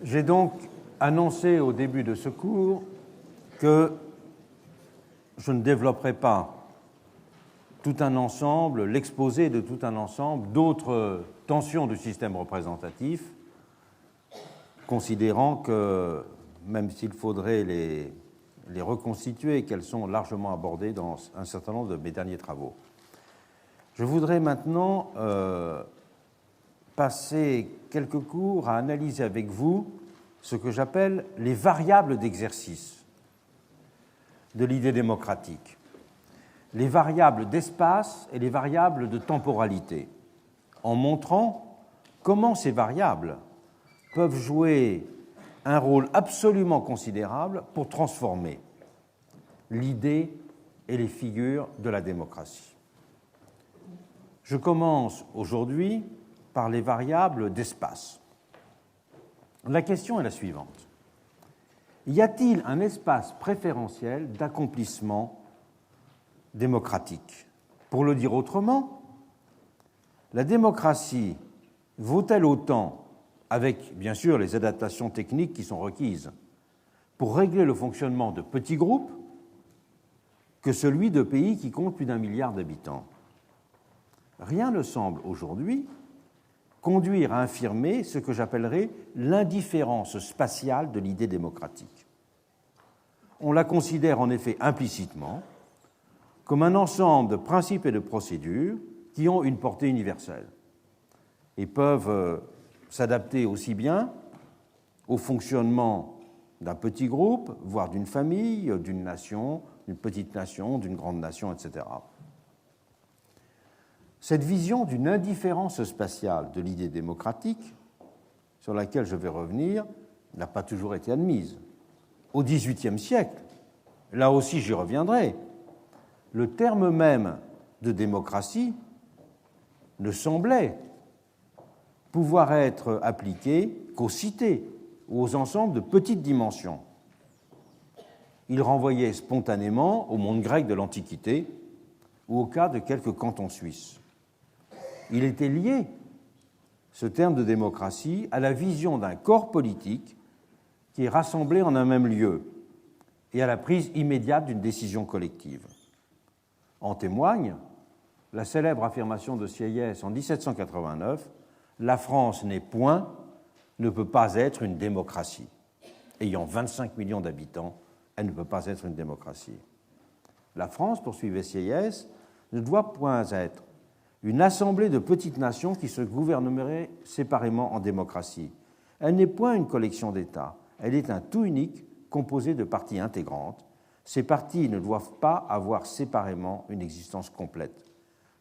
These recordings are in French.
J'ai donc annoncé au début de ce cours que je ne développerai pas tout un ensemble, l'exposé de tout un ensemble d'autres tensions du système représentatif, considérant que, même s'il faudrait les reconstituer, qu'elles sont largement abordées dans un certain nombre de mes derniers travaux. Je voudrais maintenant passer quelques cours à analyser avec vous ce que j'appelle les variables d'exercice de l'idée démocratique, les variables d'espace et les variables de temporalité, en montrant comment ces variables peuvent jouer un rôle absolument considérable pour transformer l'idée et les figures de la démocratie. Je commence aujourd'hui par les variables d'espace. La question est la suivante. Y a-t-il un espace préférentiel d'accomplissement démocratique? Pour le dire autrement, la démocratie vaut-elle autant, avec bien sûr les adaptations techniques qui sont requises, pour régler le fonctionnement de petits groupes que celui de pays qui comptent plus d'1 milliard d'habitants? Rien ne semble aujourd'hui conduire à affirmer ce que j'appellerais l'indifférence spatiale de l'idée démocratique. On la considère en effet implicitement comme un ensemble de principes et de procédures qui ont une portée universelle et peuvent s'adapter aussi bien au fonctionnement d'un petit groupe, voire d'une famille, d'une nation, d'une petite nation, d'une grande nation, etc. Cette vision d'une indifférence spatiale de l'idée démocratique, sur laquelle je vais revenir, n'a pas toujours été admise. Au XVIIIe siècle, là aussi j'y reviendrai, le terme même de démocratie ne semblait pouvoir être appliqué qu'aux cités ou aux ensembles de petites dimensions. Il renvoyait spontanément au monde grec de l'Antiquité ou au cas de quelques cantons suisses. Il était lié, ce terme de démocratie, à la vision d'un corps politique qui est rassemblé en un même lieu et à la prise immédiate d'une décision collective. En témoigne la célèbre affirmation de Sieyès en 1789 « La France n'est point, ne peut pas être une démocratie. Ayant 25 millions d'habitants, elle ne peut pas être une démocratie. » La France, poursuivait Sieyès, ne doit point être une assemblée de petites nations qui se gouverneraient séparément en démocratie. Elle n'est point une collection d'États, elle est un tout unique composé de parties intégrantes. Ces parties ne doivent pas avoir séparément une existence complète,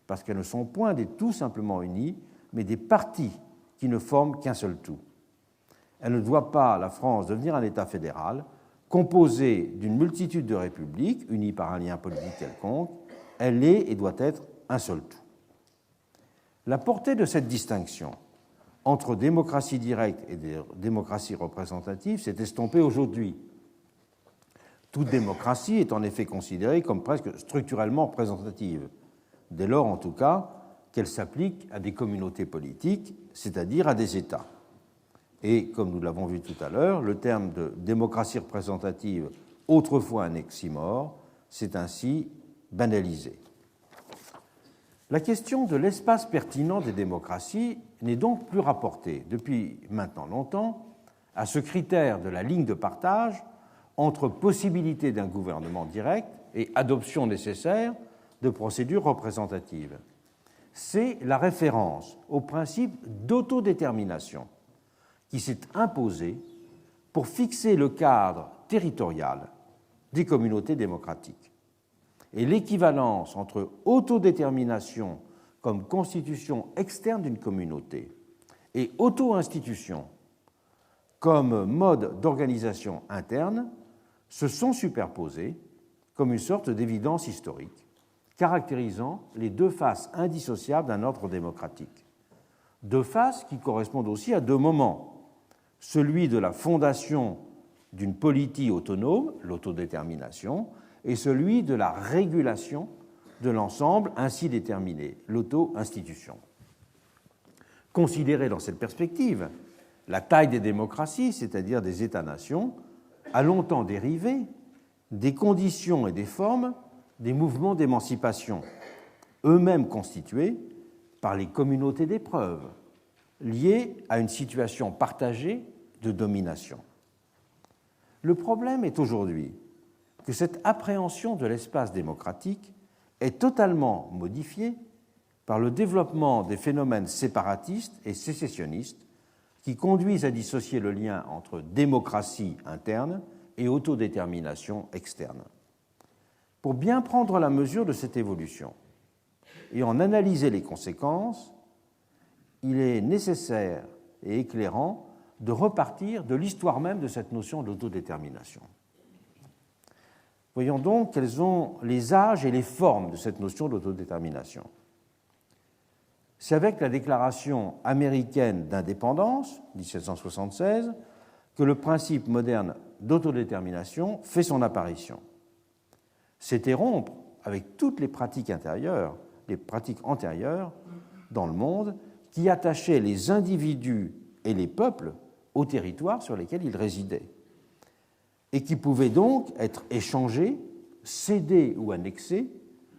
parce qu'elles ne sont point des tout simplement unis, mais des parties qui ne forment qu'un seul tout. Elle ne doit pas, la France, devenir un État fédéral, composé d'une multitude de républiques, unies par un lien politique quelconque. Elle est et doit être un seul tout. La portée de cette distinction entre démocratie directe et démocratie représentative s'est estompée aujourd'hui. Toute démocratie est en effet considérée comme presque structurellement représentative, dès lors en tout cas qu'elle s'applique à des communautés politiques, c'est-à-dire à des États. Et comme nous l'avons vu tout à l'heure, le terme de démocratie représentative, autrefois un oxymore, s'est ainsi banalisé. La question de l'espace pertinent des démocraties n'est donc plus rapportée depuis maintenant longtemps à ce critère de la ligne de partage entre possibilité d'un gouvernement direct et adoption nécessaire de procédures représentatives. C'est la référence au principe d'autodétermination qui s'est imposé pour fixer le cadre territorial des communautés démocratiques. Et l'équivalence entre autodétermination comme constitution externe d'une communauté et auto-institution comme mode d'organisation interne se sont superposées comme une sorte d'évidence historique, caractérisant les deux faces indissociables d'un ordre démocratique. Deux faces qui correspondent aussi à deux moments, celui de la fondation d'une politie autonome, l'autodétermination, et celui de la régulation de l'ensemble ainsi déterminé, l'auto-institution. Considérée dans cette perspective, La taille des démocraties, c'est-à-dire des États-nations, a longtemps dérivé des conditions et des formes des mouvements d'émancipation, eux-mêmes constitués par les communautés d'épreuves, liées à une situation partagée de domination. Le problème est aujourd'hui que cette appréhension de l'espace démocratique est totalement modifiée par le développement des phénomènes séparatistes et sécessionnistes qui conduisent à dissocier le lien entre démocratie interne et autodétermination externe. Pour bien prendre la mesure de cette évolution et en analyser les conséquences, il est nécessaire et éclairant de repartir de l'histoire même de cette notion d'autodétermination. Voyons donc quels sont les âges et les formes de cette notion d'autodétermination. C'est avec la déclaration américaine d'indépendance, 1776, que le principe moderne d'autodétermination fait son apparition. C'était rompre avec toutes les pratiques antérieures dans le monde qui attachaient les individus et les peuples aux territoires sur lesquels ils résidaient et qui pouvaient donc être échangés, cédés ou annexés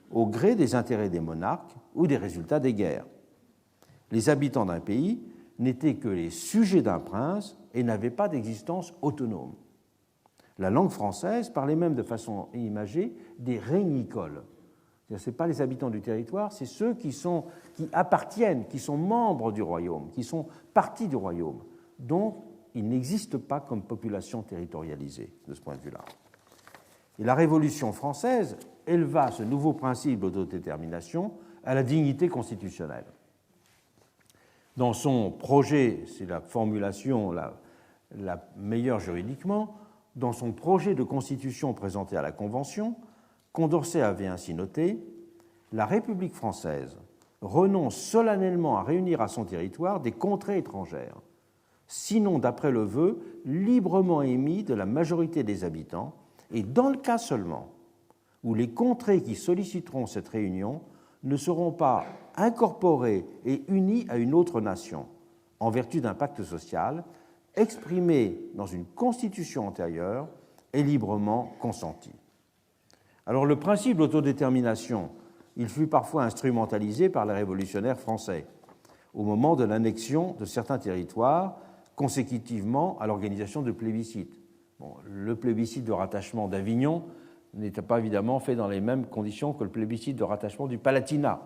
au gré des intérêts des monarques ou des résultats des guerres. Les habitants d'un pays n'étaient que les sujets d'un prince et n'avaient pas d'existence autonome. La langue française parlait même de façon imagée des régnicoles. Ce n'est pas les habitants du territoire, c'est ceux qui appartiennent, qui sont membres du royaume, qui sont partie du royaume. Donc, ils n'existent pas comme population territorialisée de ce point de vue-là. Et la Révolution française éleva ce nouveau principe d'autodétermination à la dignité constitutionnelle. Dans son projet, c'est la formulation la meilleure juridiquement, dans son projet de constitution présenté à la Convention, Condorcet avait ainsi noté « La République française renonce solennellement à réunir à son territoire des contrées étrangères, sinon d'après le vœu librement émis de la majorité des habitants, et dans le cas seulement où les contrées qui solliciteront cette réunion ne seront pas incorporées et unies à une autre nation, en vertu d'un pacte social, exprimé dans une constitution antérieure et librement consenti. » Alors le principe d'autodétermination, il fut parfois instrumentalisé par les révolutionnaires français au moment de l'annexion de certains territoires consécutivement à l'organisation de plébiscites. Le plébiscite de rattachement d'Avignon n'était pas évidemment fait dans les mêmes conditions que le plébiscite de rattachement du Palatinat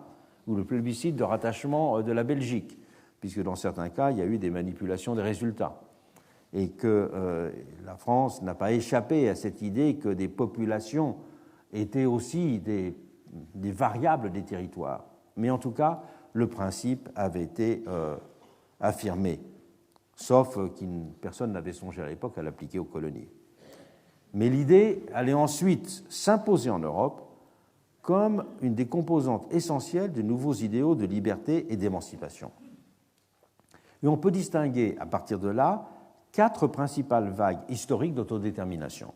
ou le plébiscite de rattachement de la Belgique, puisque dans certains cas, il y a eu des manipulations des résultats et que la France n'a pas échappé à cette idée que des populations étaient aussi des variables des territoires. Mais en tout cas, le principe avait été affirmé, sauf que personne n'avait songé à l'époque à l'appliquer aux colonies. Mais l'idée allait ensuite s'imposer en Europe comme une des composantes essentielles de nouveaux idéaux de liberté et d'émancipation. Et on peut distinguer, à partir de là, 4 principales vagues historiques d'autodétermination.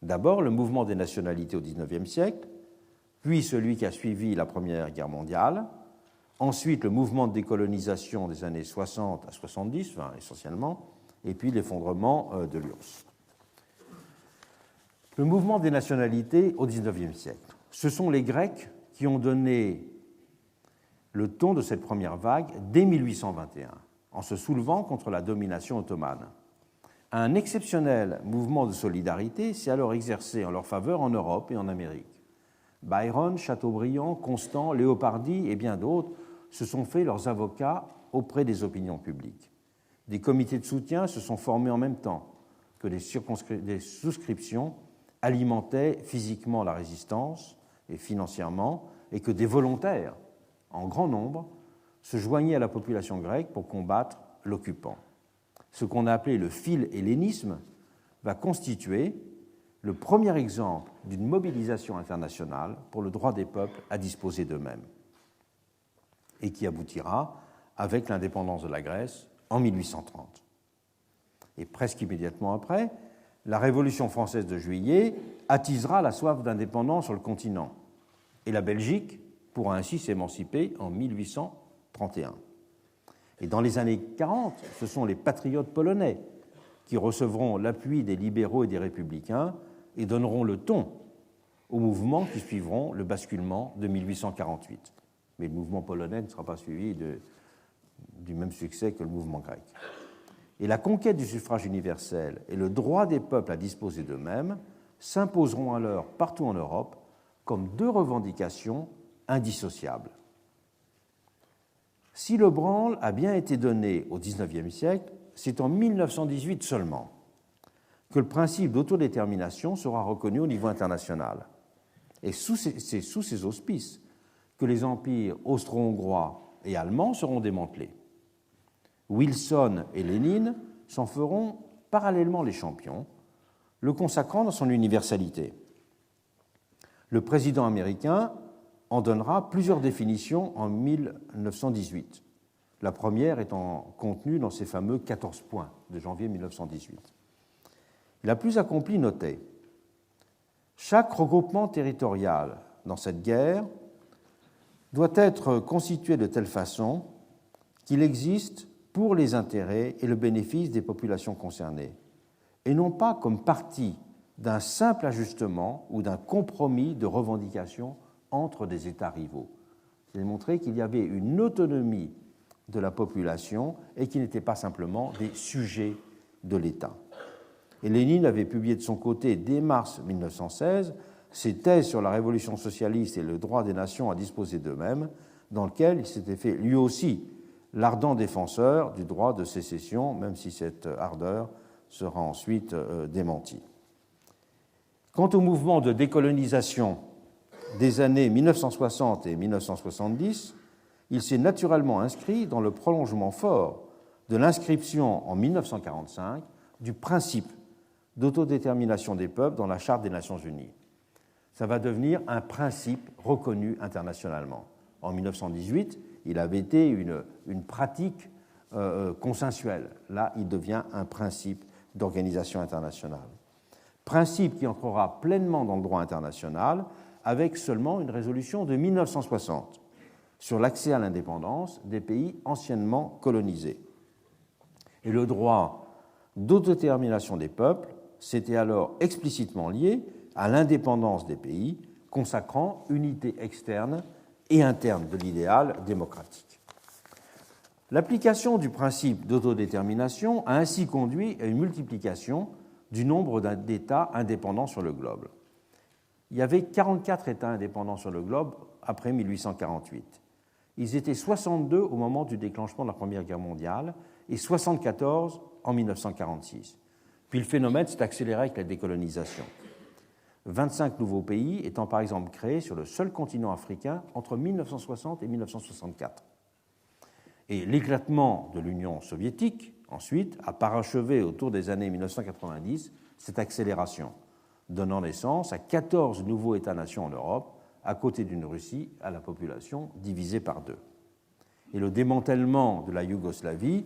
D'abord, le mouvement des nationalités au XIXe siècle, puis celui qui a suivi la Première Guerre mondiale, ensuite le mouvement de décolonisation des années 60 à 70, essentiellement, et puis l'effondrement de l'URSS. Le mouvement des nationalités au XIXe siècle, ce sont les Grecs qui ont donné le ton de cette première vague dès 1821, en se soulevant contre la domination ottomane. Un exceptionnel mouvement de solidarité s'est alors exercé en leur faveur en Europe et en Amérique. Byron, Chateaubriand, Constant, Léopardi et bien d'autres se sont fait leurs avocats auprès des opinions publiques. Des comités de soutien se sont formés en même temps que des souscriptions alimentaient physiquement la résistance et financièrement, et que des volontaires, en grand nombre, se joignaient à la population grecque pour combattre l'occupant. Ce qu'on a appelé le philhellénisme va constituer le premier exemple d'une mobilisation internationale pour le droit des peuples à disposer d'eux-mêmes et qui aboutira avec l'indépendance de la Grèce en 1830. Et presque immédiatement après, la Révolution française de juillet attisera la soif d'indépendance sur le continent et la Belgique pourra ainsi s'émanciper en 1831. Et dans les années 40, ce sont les patriotes polonais qui recevront l'appui des libéraux et des républicains et donneront le ton aux mouvements qui suivront le basculement de 1848. Mais le mouvement polonais ne sera pas suivi du même succès que le mouvement grec. Et la conquête du suffrage universel et le droit des peuples à disposer d'eux-mêmes s'imposeront alors partout en Europe comme deux revendications indissociables. Si le branle a bien été donné au XIXe siècle, c'est en 1918 seulement que le principe d'autodétermination sera reconnu au niveau international. Et c'est sous ces auspices que les empires austro-hongrois et allemands seront démantelés. Wilson et Lénine s'en feront parallèlement les champions, le consacrant dans son universalité. Le président américain en donnera plusieurs définitions en 1918, la première étant contenue dans ses fameux 14 points de janvier 1918. La plus accomplie notait « Chaque regroupement territorial dans cette guerre doit être constitué de telle façon qu'il existe pour les intérêts et le bénéfice des populations concernées, et non pas comme partie d'un simple ajustement ou d'un compromis de revendications entre des États rivaux. » C'est montrer qu'il y avait une autonomie de la population et qui n'étaient pas simplement des sujets de l'État. Et Lénine avait publié de son côté, dès mars 1916, ses thèses sur la révolution socialiste et le droit des nations à disposer d'eux-mêmes, dans lequel il s'était fait lui aussi l'ardent défenseur du droit de sécession, même si cette ardeur sera ensuite démentie. Quant au mouvement de décolonisation des années 1960 et 1970, il s'est naturellement inscrit dans le prolongement fort de l'inscription en 1945 du principe d'autodétermination des peuples dans la Charte des Nations Unies. Ça va devenir un principe reconnu internationalement. En 1918, il avait été une pratique consensuelle. Là, il devient un principe d'organisation internationale. Principe qui entrera pleinement dans le droit international avec seulement une résolution de 1960 sur l'accès à l'indépendance des pays anciennement colonisés. Et le droit d'autodétermination des peuples s'était alors explicitement lié à l'indépendance des pays, consacrant unité externe et interne de l'idéal démocratique. L'application du principe d'autodétermination a ainsi conduit à une multiplication du nombre d'États indépendants sur le globe. Il y avait 44 États indépendants sur le globe après 1848. Ils étaient 62 au moment du déclenchement de la Première Guerre mondiale et 74 en 1946. Puis le phénomène s'est accéléré avec la décolonisation. 25 nouveaux pays étant par exemple créés sur le seul continent africain entre 1960 et 1964. Et l'éclatement de l'Union soviétique, ensuite, a parachevé autour des années 1990 cette accélération, donnant naissance à 14 nouveaux États-nations en Europe, à côté d'une Russie à la population divisée par deux. Et le démantèlement de la Yougoslavie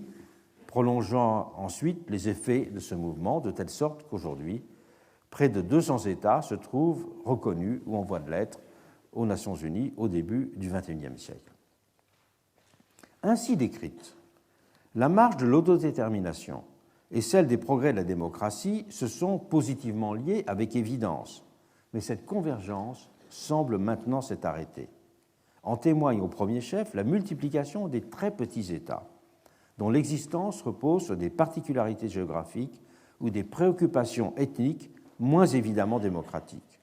prolongeant ensuite les effets de ce mouvement, de telle sorte qu'aujourd'hui, près de 200 États se trouvent reconnus ou en voie de l'être aux Nations Unies au début du XXIe siècle. Ainsi décrite, la marche de l'autodétermination et celle des progrès de la démocratie se sont positivement liées avec évidence, mais cette convergence semble maintenant s'être arrêtée. En témoigne au premier chef la multiplication des très petits États, dont l'existence repose sur des particularités géographiques ou des préoccupations ethniques moins évidemment démocratiques.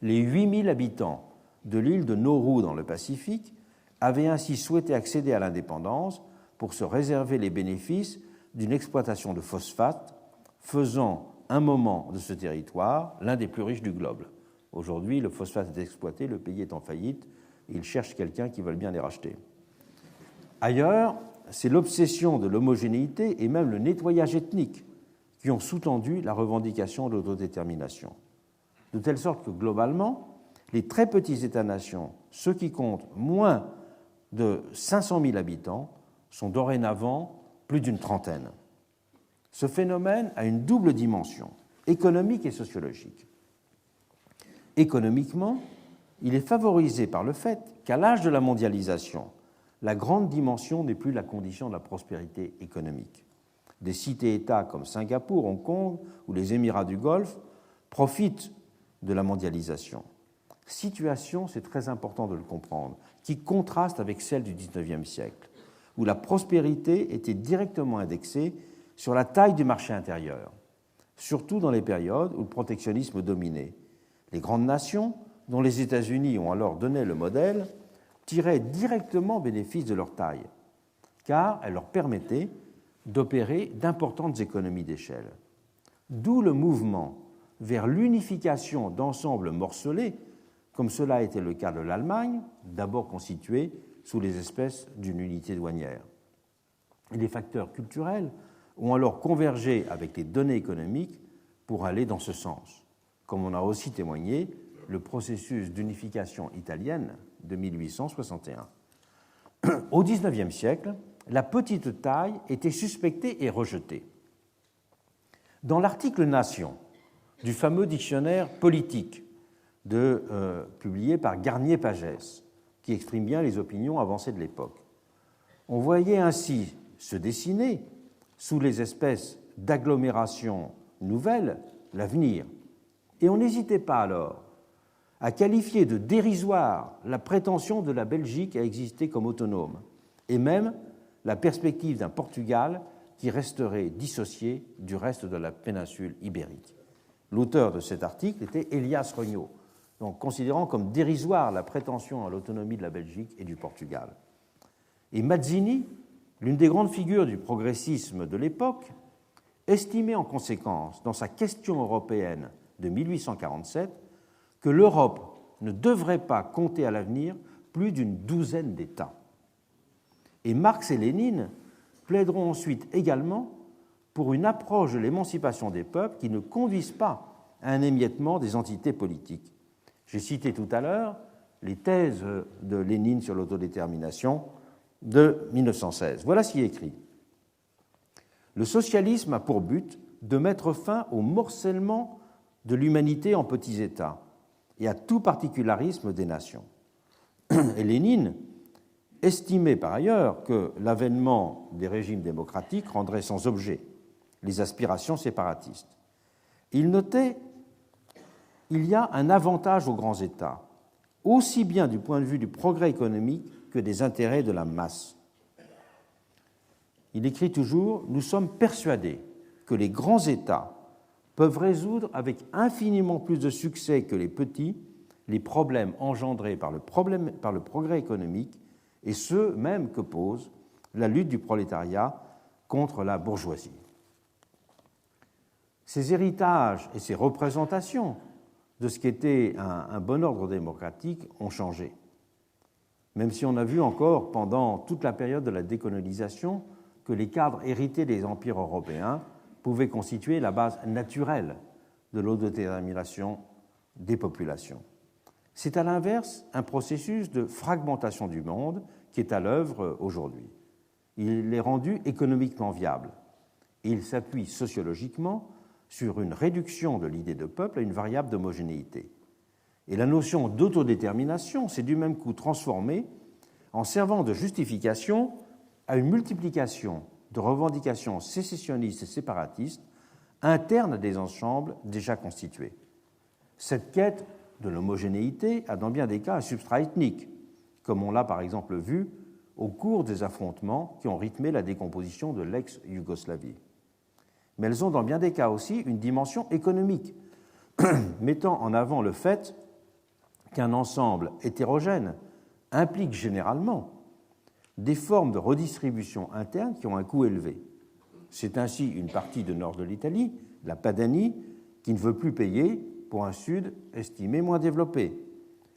Les 8000 habitants de l'île de Nauru dans le Pacifique avaient ainsi souhaité accéder à l'indépendance pour se réserver les bénéfices d'une exploitation de phosphate, faisant un moment de ce territoire l'un des plus riches du globe. Aujourd'hui, le phosphate est exploité, le pays est en faillite, et ils cherchent quelqu'un qui veuille bien les racheter. Ailleurs, c'est l'obsession de l'homogénéité et même le nettoyage ethnique qui ont sous-tendu la revendication de l'autodétermination. De telle sorte que, globalement, les très petits États-nations, ceux qui comptent moins de 500 000 habitants, sont dorénavant plus d'une trentaine. Ce phénomène a une double dimension, économique et sociologique. Économiquement, il est favorisé par le fait qu'à l'âge de la mondialisation, la grande dimension n'est plus la condition de la prospérité économique. Des cités-États comme Singapour, Hong Kong ou les Émirats du Golfe profitent de la mondialisation. Situation, c'est très important de le comprendre, qui contraste avec celle du XIXe siècle, où la prospérité était directement indexée sur la taille du marché intérieur, surtout dans les périodes où le protectionnisme dominait. Les grandes nations, dont les États-Unis ont alors donné le modèle, tiraient directement bénéfice de leur taille, car elle leur permettait d'opérer d'importantes économies d'échelle. D'où le mouvement vers l'unification d'ensembles morcelés, comme cela a été le cas de l'Allemagne, d'abord constituée sous les espèces d'une unité douanière. Et les facteurs culturels ont alors convergé avec les données économiques pour aller dans ce sens, comme on a aussi témoigné le processus d'unification italienne de 1861. Au XIXe siècle, la petite taille était suspectée et rejetée. Dans l'article Nation du fameux dictionnaire politique publié par Garnier-Pagès, qui exprime bien les opinions avancées de l'époque, on voyait ainsi se dessiner, sous les espèces d'agglomérations nouvelles, l'avenir. Et on n'hésitait pas alors à qualifier de dérisoire la prétention de la Belgique à exister comme autonome, et même la perspective d'un Portugal qui resterait dissocié du reste de la péninsule ibérique. L'auteur de cet article était Elias Regnault, donc considérant comme dérisoire la prétention à l'autonomie de la Belgique et du Portugal. Et Mazzini, l'une des grandes figures du progressisme de l'époque, estimait en conséquence, dans sa question européenne de 1847, que l'Europe ne devrait pas compter à l'avenir plus d'une douzaine d'États. Et Marx et Lénine plaideront ensuite également pour une approche de l'émancipation des peuples qui ne conduise pas à un émiettement des entités politiques. J'ai cité tout à l'heure les thèses de Lénine sur l'autodétermination de 1916. Voilà ce qui est écrit. Le socialisme a pour but de mettre fin au morcellement de l'humanité en petits États et à tout particularisme des nations. Et Lénine estimait par ailleurs que l'avènement des régimes démocratiques rendrait sans objet les aspirations séparatistes. Il notait qu'il y a un avantage aux grands États, aussi bien du point de vue du progrès économique que des intérêts de la masse. Il écrit toujours « Nous sommes persuadés que les grands États peuvent résoudre avec infiniment plus de succès que les petits les problèmes engendrés par le progrès économique et ceux même que pose la lutte du prolétariat contre la bourgeoisie. » Ces héritages et ces représentations de ce qu'était un bon ordre démocratique ont changé. Même si on a vu encore pendant toute la période de la décolonisation que les cadres hérités des empires européens pouvaient constituer la base naturelle de l'autodétermination des populations. C'est à l'inverse un processus de fragmentation du monde qui est à l'œuvre aujourd'hui. Il est rendu économiquement viable et il s'appuie sociologiquement sur une réduction de l'idée de peuple à une variable d'homogénéité. Et la notion d'autodétermination s'est du même coup transformée en servant de justification à une multiplication de revendications sécessionnistes et séparatistes internes à des ensembles déjà constitués. Cette quête de l'homogénéité a dans bien des cas un substrat ethnique, comme on l'a par exemple vu au cours des affrontements qui ont rythmé la décomposition de l'ex-Yougoslavie. Mais elles ont dans bien des cas aussi une dimension économique, mettant en avant le fait qu'un ensemble hétérogène implique généralement des formes de redistribution interne qui ont un coût élevé. C'est ainsi une partie du nord de l'Italie, la Padanie, qui ne veut plus payer pour un sud estimé moins développé,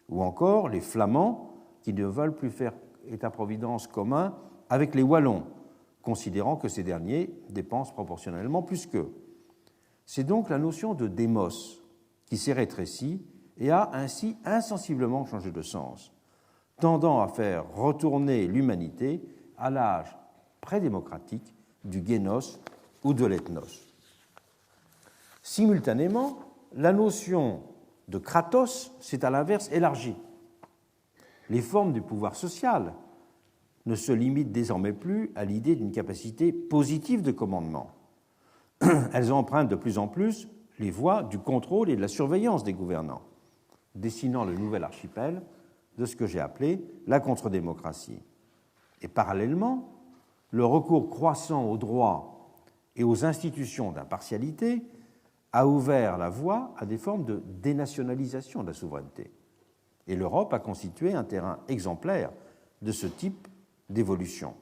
ou encore les Flamands qui ne veulent plus faire État-providence commun avec les Wallons, considérant que ces derniers dépensent proportionnellement plus qu'eux. C'est donc la notion de démos qui s'est rétrécie et a ainsi insensiblement changé de sens, tendant à faire retourner l'humanité à l'âge prédémocratique du génos ou de l'ethnos. Simultanément, la notion de kratos s'est à l'inverse élargie. Les formes du pouvoir social ne se limitent désormais plus à l'idée d'une capacité positive de commandement. Elles empruntent de plus en plus les voies du contrôle et de la surveillance des gouvernants, dessinant le nouvel archipel de ce que j'ai appelé la contre-démocratie. Et parallèlement, le recours croissant aux droits et aux institutions d'impartialité a ouvert la voie à des formes de dénationalisation de la souveraineté. Et l'Europe a constitué un terrain exemplaire de ce type d'évolution.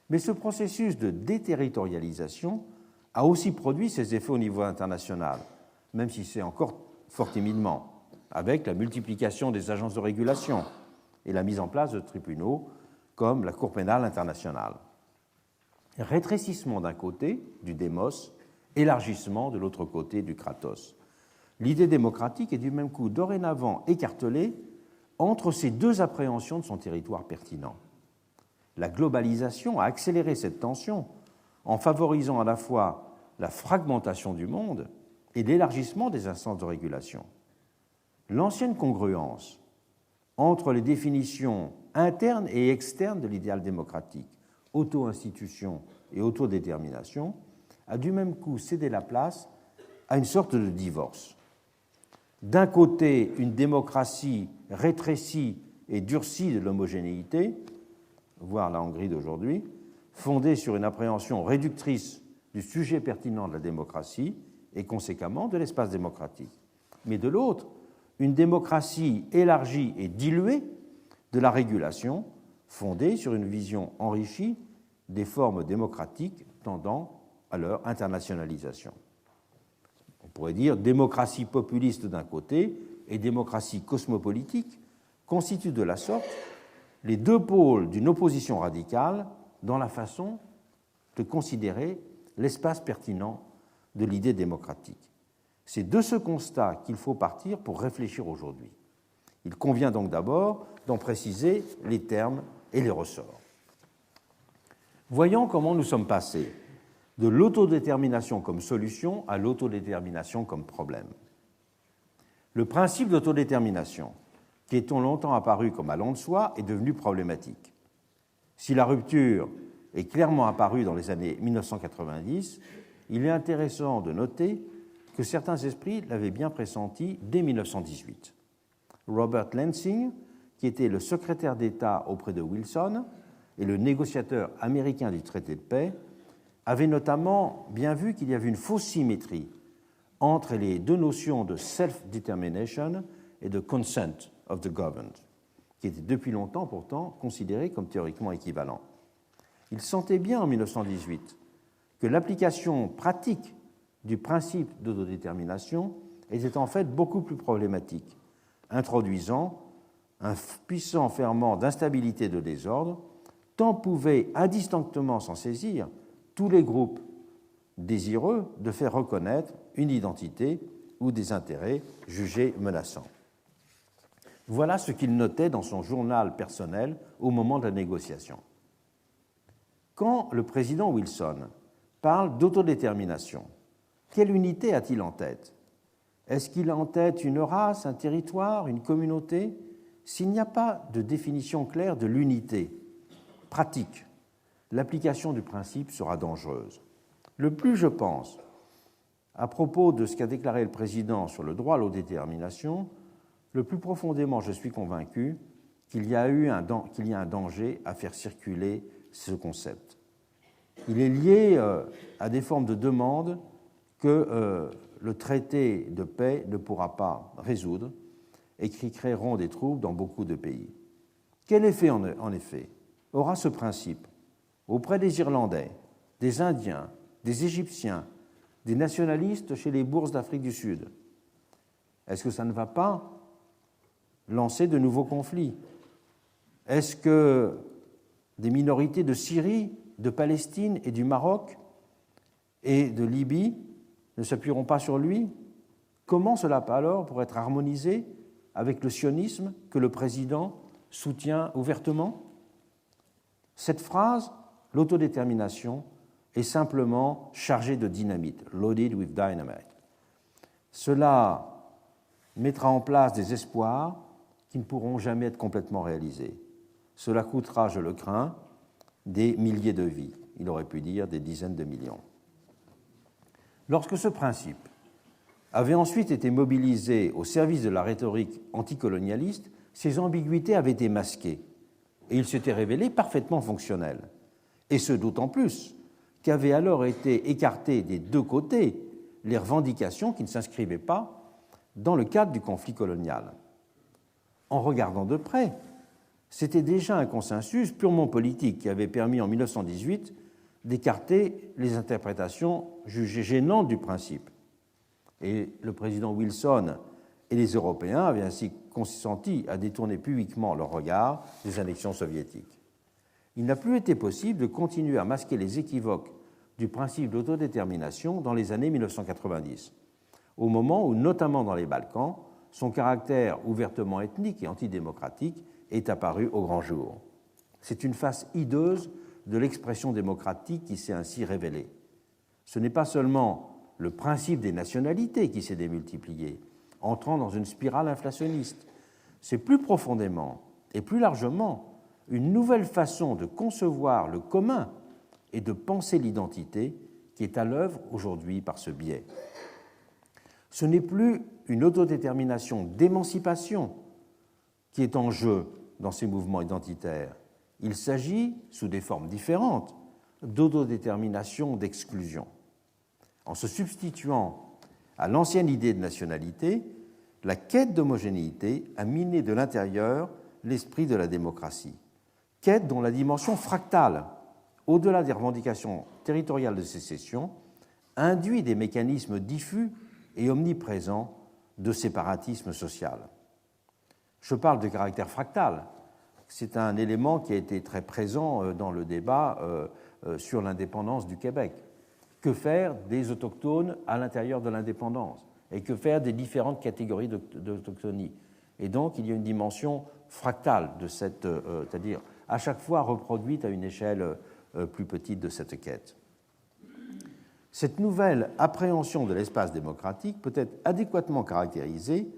Mais ce processus de déterritorialisation a aussi produit ses effets au niveau international, même si c'est encore fort timidement, avec la multiplication des agences de régulation et la mise en place de tribunaux comme la Cour pénale internationale. Rétrécissement d'un côté du démos, élargissement de l'autre côté du kratos. L'idée démocratique est du même coup dorénavant écartelée entre ces deux appréhensions de son territoire pertinent. La globalisation a accéléré cette tension en favorisant à la fois la fragmentation du monde et l'élargissement des instances de régulation. L'ancienne congruence entre les définitions internes et externes de l'idéal démocratique, auto-institution et autodétermination, a du même coup cédé la place à une sorte de divorce. D'un côté, une démocratie rétrécie et durcie de l'homogénéité, voire la Hongrie d'aujourd'hui, fondée sur une appréhension réductrice du sujet pertinent de la démocratie et conséquemment de l'espace démocratique. Mais de l'autre, une démocratie élargie et diluée de la régulation, fondée sur une vision enrichie des formes démocratiques tendant à leur internationalisation. On pourrait dire démocratie populiste d'un côté et démocratie cosmopolitique constituent de la sorte les deux pôles d'une opposition radicale dans la façon de considérer l'espace pertinent de l'idée démocratique. C'est de ce constat qu'il faut partir pour réfléchir aujourd'hui. Il convient donc d'abord d'en préciser les termes et les ressorts. Voyons comment nous sommes passés de l'autodétermination comme solution à l'autodétermination comme problème. Le principe d'autodétermination, qui est longtemps apparu comme allant de soi, est devenu problématique. Si la rupture est clairement apparue dans les années 1990, il est intéressant de noter que certains esprits l'avaient bien pressenti dès 1918. Robert Lansing, qui était le secrétaire d'État auprès de Wilson et le négociateur américain du traité de paix, avait notamment bien vu qu'il y avait une fausse symétrie entre les deux notions de self-determination et de consent of the governed, qui étaient depuis longtemps pourtant considérés comme théoriquement équivalents. Il sentait bien en 1918 que l'application pratique du principe d'autodétermination était en fait beaucoup plus problématique, introduisant un puissant ferment d'instabilité et de désordre, tant pouvaient indistinctement s'en saisir tous les groupes désireux de faire reconnaître une identité ou des intérêts jugés menaçants. Voilà ce qu'il notait dans son journal personnel au moment de la négociation. Quand le président Wilson parle d'autodétermination, quelle unité a-t-il en tête? Est-ce qu'il a en tête une race, un territoire, une communauté? S'il n'y a pas de définition claire de l'unité pratique, l'application du principe sera dangereuse. Le plus je pense, à propos de ce qu'a déclaré le président sur le droit à l'autodétermination, le plus profondément je suis convaincu qu'il y a un danger à faire circuler ce concept. Il est lié à des formes de demande que le traité de paix ne pourra pas résoudre et qui créeront des troubles dans beaucoup de pays. Quel effet, en effet, aura ce principe auprès des Irlandais, des Indiens, des Égyptiens, des nationalistes chez les bourses d'Afrique du Sud? Est-ce que ça ne va pas lancer de nouveaux conflits? Est-ce que des minorités de Syrie, de Palestine et du Maroc et de Libye ne s'appuieront pas sur lui? Comment cela alors pourrait être harmonisé avec le sionisme que le président soutient ouvertement? Cette phrase, l'autodétermination, est simplement chargée de dynamite, loaded with dynamite. Cela mettra en place des espoirs qui ne pourront jamais être complètement réalisés. Cela coûtera, je le crains, des milliers de vies. Il aurait pu dire des dizaines de millions. Lorsque ce principe avait ensuite été mobilisé au service de la rhétorique anticolonialiste, ses ambiguïtés avaient été masquées et il s'était révélé parfaitement fonctionnel. Et ce d'autant plus qu'avaient alors été écartées des deux côtés les revendications qui ne s'inscrivaient pas dans le cadre du conflit colonial. En regardant de près, c'était déjà un consensus purement politique qui avait permis en 1918 d'écarter les interprétations jugées gênantes du principe. Et le président Wilson et les Européens avaient ainsi consenti à détourner publiquement leur regard des annexions soviétiques. Il n'a plus été possible de continuer à masquer les équivoques du principe d'autodétermination dans les années 1990, au moment où, notamment dans les Balkans, son caractère ouvertement ethnique et antidémocratique est apparu au grand jour. C'est une face hideuse de l'expression démocratique qui s'est ainsi révélée. Ce n'est pas seulement le principe des nationalités qui s'est démultiplié, entrant dans une spirale inflationniste. C'est plus profondément et plus largement une nouvelle façon de concevoir le commun et de penser l'identité qui est à l'œuvre aujourd'hui par ce biais. Ce n'est plus une autodétermination d'émancipation qui est en jeu dans ces mouvements identitaires. Il s'agit, sous des formes différentes, d'autodétermination d'exclusion. En se substituant à l'ancienne idée de nationalité, la quête d'homogénéité a miné de l'intérieur l'esprit de la démocratie, quête dont la dimension fractale, au-delà des revendications territoriales de sécession, induit des mécanismes diffus et omniprésents de séparatisme social. Je parle de caractère fractal. C'est un élément qui a été très présent dans le débat sur l'indépendance du Québec. Que faire des autochtones à l'intérieur de l'indépendance? Et que faire des différentes catégories d'autochtonie? Et donc, il y a une dimension fractale de cette, c'est-à-dire à chaque fois reproduite à une échelle plus petite de cette quête. Cette nouvelle appréhension de l'espace démocratique peut être adéquatement caractérisée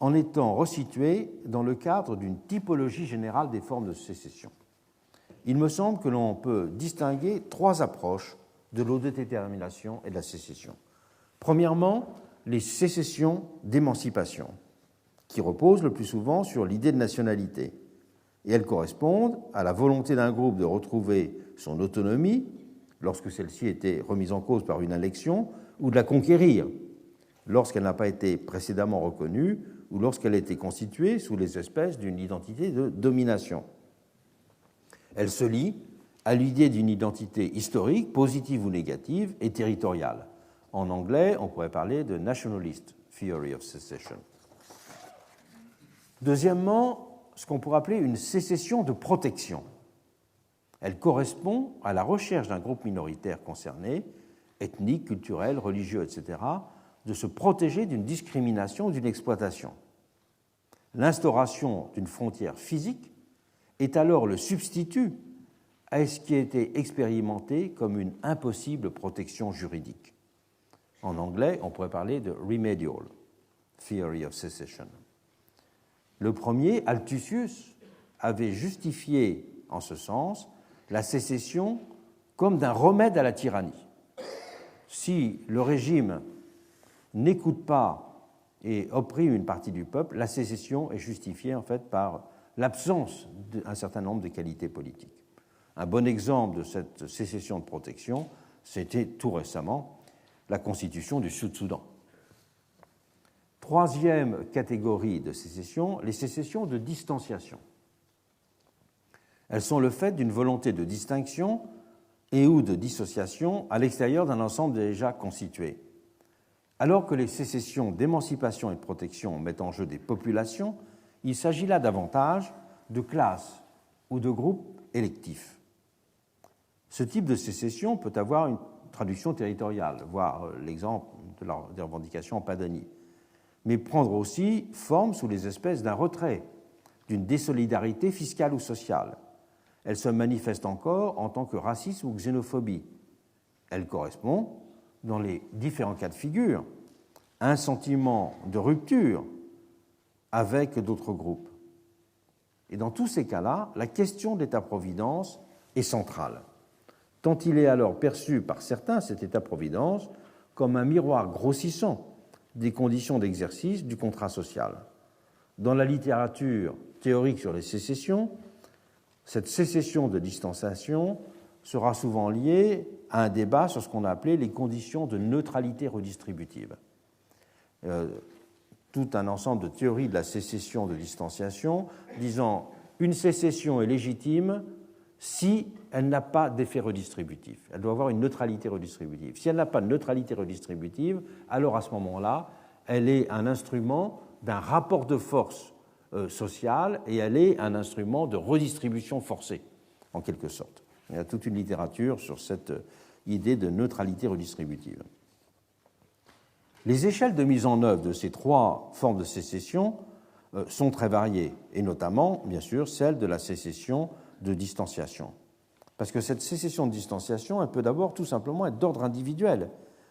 en étant resituée dans le cadre d'une typologie générale des formes de sécession. Il me semble que l'on peut distinguer trois approches de l'autodétermination et de la sécession. Premièrement, les sécessions d'émancipation, qui reposent le plus souvent sur l'idée de nationalité, et elles correspondent à la volonté d'un groupe de retrouver son autonomie lorsque celle-ci était remise en cause par une élection, ou de la conquérir lorsqu'elle n'a pas été précédemment reconnue ou lorsqu'elle a été constituée sous les espèces d'une identité de domination. Elle se lie à l'idée d'une identité historique, positive ou négative, et territoriale. En anglais, on pourrait parler de nationalist theory of secession. Deuxièmement, ce qu'on pourrait appeler une sécession de protection. Elle correspond à la recherche d'un groupe minoritaire concerné, ethnique, culturel, religieux, etc., de se protéger d'une discrimination ou d'une exploitation. L'instauration d'une frontière physique est alors le substitut à ce qui a été expérimenté comme une impossible protection juridique. En anglais, on pourrait parler de remedial theory of secession. Le premier, Althusius, avait justifié en ce sens la sécession comme d'un remède à la tyrannie. Si le régime n'écoute pas et opprime une partie du peuple, la sécession est justifiée en fait par l'absence d'un certain nombre de qualités politiques. Un bon exemple de cette sécession de protection, c'était tout récemment la constitution du Sud-Soudan. Troisième catégorie de sécession, les sécessions de distanciation. Elles sont le fait d'une volonté de distinction et ou de dissociation à l'extérieur d'un ensemble déjà constitué. Alors que les sécessions d'émancipation et de protection mettent en jeu des populations, il s'agit là davantage de classes ou de groupes électifs. Ce type de sécession peut avoir une traduction territoriale, voire l'exemple des revendications en Padanie, mais prendre aussi forme sous les espèces d'un retrait, d'une désolidarité fiscale ou sociale. Elle se manifeste encore en tant que racisme ou xénophobie. Elle correspond, dans les différents cas de figure, à un sentiment de rupture avec d'autres groupes. Et dans tous ces cas-là, la question de l'État-providence est centrale, tant il est alors perçu par certains, cet État-providence, comme un miroir grossissant des conditions d'exercice du contrat social. Dans la littérature théorique sur les sécessions, cette sécession de distanciation sera souvent liée à un débat sur ce qu'on a appelé les conditions de neutralité redistributive. Tout un ensemble de théories de la sécession de distanciation disant une sécession est légitime si elle n'a pas d'effet redistributif. Elle doit avoir une neutralité redistributive. Si elle n'a pas de neutralité redistributive, alors à ce moment-là, elle est un instrument d'un rapport de force social et elle est un instrument de redistribution forcée, en quelque sorte. Il y a toute une littérature sur cette idée de neutralité redistributive. Les échelles de mise en œuvre de ces trois formes de sécession sont très variées, et notamment, bien sûr, celle de la sécession de distanciation. Parce que cette sécession de distanciation, elle peut d'abord tout simplement être d'ordre individuel.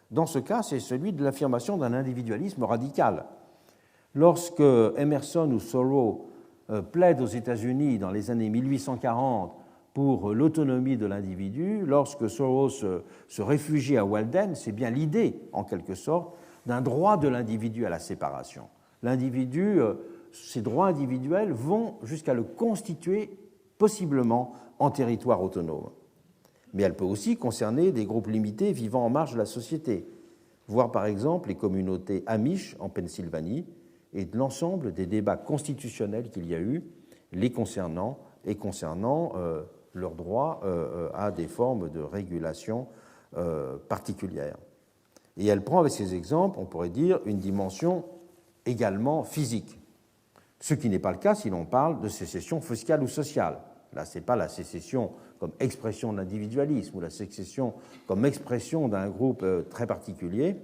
Dans ce cas, c'est celui de l'affirmation d'un individualisme radical. Lorsque Emerson ou Thoreau plaident aux États-Unis dans les années 1840 pour l'autonomie de l'individu, lorsque Thoreau se réfugie à Walden, c'est bien l'idée, en quelque sorte, d'un droit de l'individu à la séparation. L'individu, ses droits individuels vont jusqu'à le constituer possiblement en territoire autonome. Mais elle peut aussi concerner des groupes limités vivant en marge de la société, voire par exemple les communautés Amish en Pennsylvanie et de l'ensemble des débats constitutionnels qu'il y a eu les concernant et concernant leur droit à des formes de régulation particulières. Et elle prend avec ces exemples, on pourrait dire, une dimension également physique, ce qui n'est pas le cas si l'on parle de sécession fiscale ou sociale. Là, ce n'est pas la sécession comme expression de l'individualisme ou la sécession comme expression d'un groupe très particulier.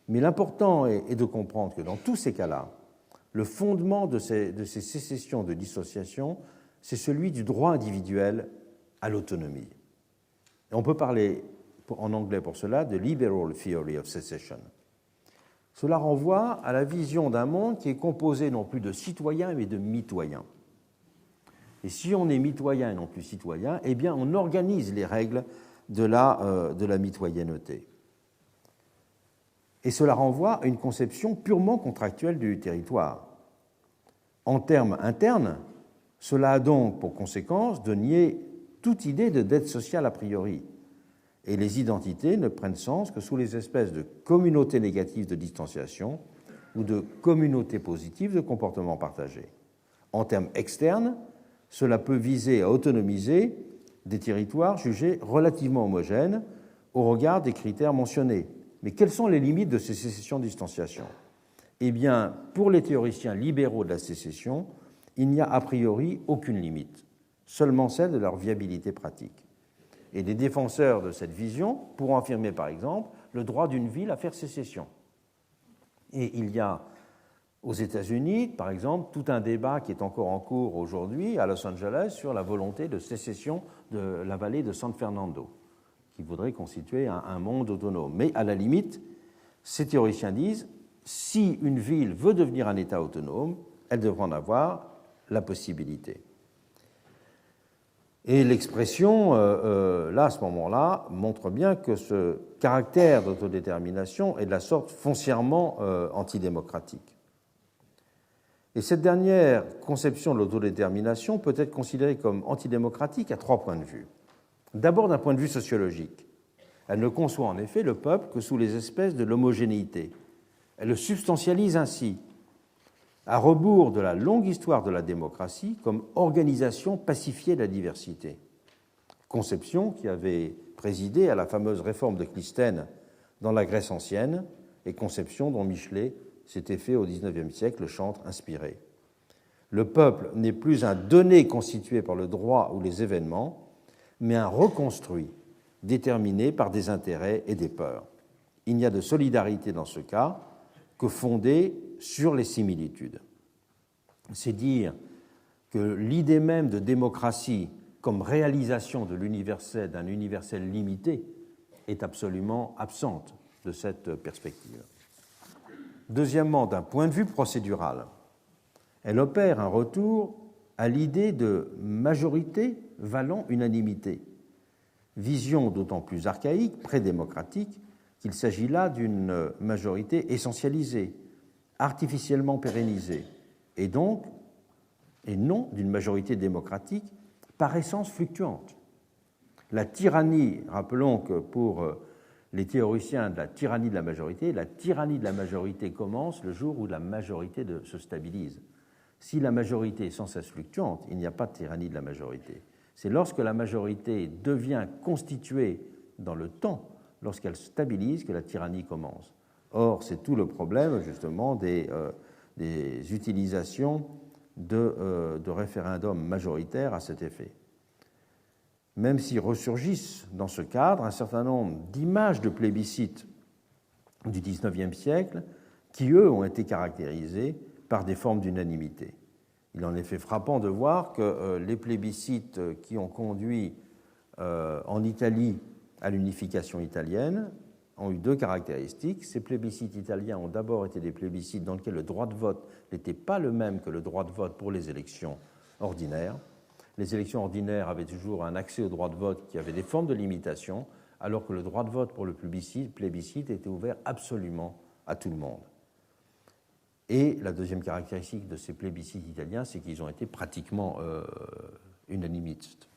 Mais l'important est de comprendre que dans tous ces cas-là, le fondement de ces sécessions de dissociation, c'est celui du droit individuel à l'autonomie. Et on peut parler en anglais pour cela de liberal theory of secession. Cela renvoie à la vision d'un monde qui est composé non plus de citoyens mais de mitoyens. Et si on est mitoyen et non plus citoyen, eh bien on organise les règles de la mitoyenneté. Et cela renvoie à une conception purement contractuelle du territoire. En termes internes, cela a donc pour conséquence de nier toute idée de dette sociale a priori. Et les identités ne prennent sens que sous les espèces de communautés négatives de distanciation ou de communautés positives de comportement partagé. En termes externes, cela peut viser à autonomiser des territoires jugés relativement homogènes au regard des critères mentionnés. Mais quelles sont les limites de ces sécessions-distanciation ? Eh bien, pour les théoriciens libéraux de la sécession, il n'y a a priori aucune limite, seulement celle de leur viabilité pratique. Et les défenseurs de cette vision pourront affirmer, par exemple, le droit d'une ville à faire sécession. Et il y a aux États-Unis, par exemple, tout un débat qui est encore en cours aujourd'hui à Los Angeles sur la volonté de sécession de la vallée de San Fernando, qui voudrait constituer un monde autonome. Mais à la limite, ces théoriciens disent, si une ville veut devenir un État autonome, elle devra en avoir la possibilité. Et l'expression, là, à ce moment-là, montre bien que ce caractère d'autodétermination est de la sorte foncièrement antidémocratique. Et cette dernière conception de l'autodétermination peut être considérée comme antidémocratique à trois points de vue. D'abord, d'un point de vue sociologique. Elle ne conçoit en effet le peuple que sous les espèces de l'homogénéité. Elle le substantialise ainsi, à rebours de la longue histoire de la démocratie comme organisation pacifiée de la diversité. Conception qui avait présidé à la fameuse réforme de Clisthène dans la Grèce ancienne et conception dont Michelet s'était fait au XIXe siècle le chantre inspiré. Le peuple n'est plus un donné constitué par le droit ou les événements, mais un reconstruit déterminé par des intérêts et des peurs. Il n'y a de solidarité dans ce cas que fondée sur les similitudes. C'est dire que l'idée même de démocratie comme réalisation de l'universel, d'un universel limité, est absolument absente de cette perspective. Deuxièmement, d'un point de vue procédural, elle opère un retour à l'idée de majorité valant unanimité, vision d'autant plus archaïque, prédémocratique, qu'il s'agit là d'une majorité essentialisée, artificiellement pérennisée, et non d'une majorité démocratique par essence fluctuante. La tyrannie, rappelons que pour les théoriciens de la tyrannie de la majorité commence le jour où la majorité se stabilise. Si la majorité est sans cesse fluctuante, il n'y a pas de tyrannie de la majorité. C'est lorsque la majorité devient constituée dans le temps, lorsqu'elle stabilise, que la tyrannie commence. Or, c'est tout le problème, justement, des utilisations de référendums majoritaires à cet effet. Même si ressurgissent dans ce cadre un certain nombre d'images de plébiscites du XIXe siècle qui, eux, ont été caractérisées par des formes d'unanimité. Il est en effet frappant de voir que les plébiscites qui ont conduit en Italie à l'unification italienne ont eu deux caractéristiques. Ces plébiscites italiens ont d'abord été des plébiscites dans lesquels le droit de vote n'était pas le même que le droit de vote pour les élections ordinaires. Les élections ordinaires avaient toujours un accès au droit de vote qui avait des formes de limitation, alors que le droit de vote pour le plébiscite était ouvert absolument à tout le monde. Et la deuxième caractéristique de ces plébiscites italiens, c'est qu'ils ont été pratiquement unanimistes.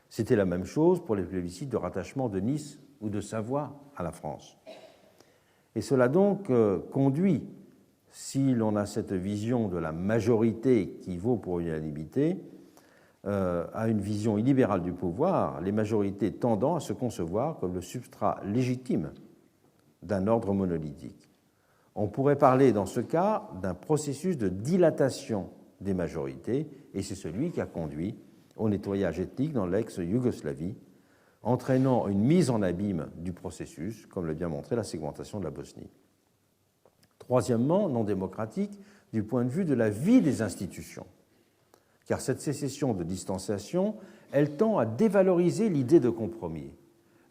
C'était la même chose pour les plébiscites de rattachement de Nice ou de Savoie à la France. Et cela donc conduit, si l'on a cette vision de la majorité qui vaut pour l'unanimité, à une vision illibérale du pouvoir, les majorités tendant à se concevoir comme le substrat légitime d'un ordre monolithique. On pourrait parler dans ce cas d'un processus de dilatation des majorités, et c'est celui qui a conduit au nettoyage ethnique dans l'ex-Yougoslavie, entraînant une mise en abîme du processus, comme l'a bien montré la segmentation de la Bosnie. Troisièmement, non démocratique du point de vue de la vie des institutions, car cette sécession de distanciation, elle tend à dévaloriser l'idée de compromis,